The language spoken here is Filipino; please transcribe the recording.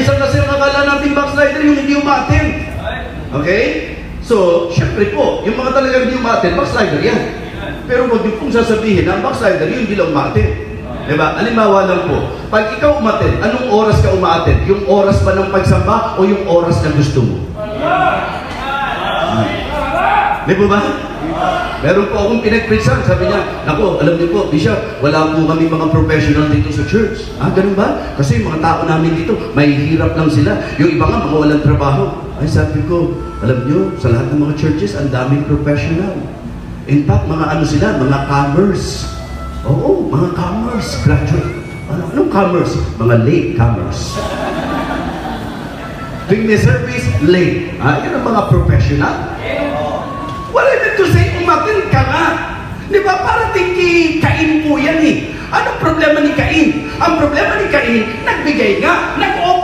minsan kasi ang akala natin backslider yung hindi umaten. Okay? So, syempre po, yung mga talagang hindi umaten, backslider yan. Pero huwag niyo pong sasabihin na ang backslider yung hindi lang umaten. Diba? Halimbawa lang po, pag ikaw umaten, anong oras ka umaten? Yung oras ba ng pagsamba o yung oras na gusto mo? Di ba? Meron po akong pinag-preachang, sabi niya, "Nako, alam niyo po, Bishop, wala po kami mga professional dito sa church." Ah, ganun ba? Kasi mga tao namin dito, mahihirap lang sila. Yung iba nga, mga walang trabaho. Ay, sabi ko, alam niyo, sa lahat ng mga churches, ang daming professional. In fact, mga ano sila, mga commerce. Oo, mga commerce, graduate. Anong commerce? Mga late commerce. Tuwing may service, late. Ah, yan ang mga professional. Wala na to say, umatin ka nga. Di ba? Parating kay Cain po yan eh. Anong problema ni Cain? Ang problema ni Cain, nagbigay nga,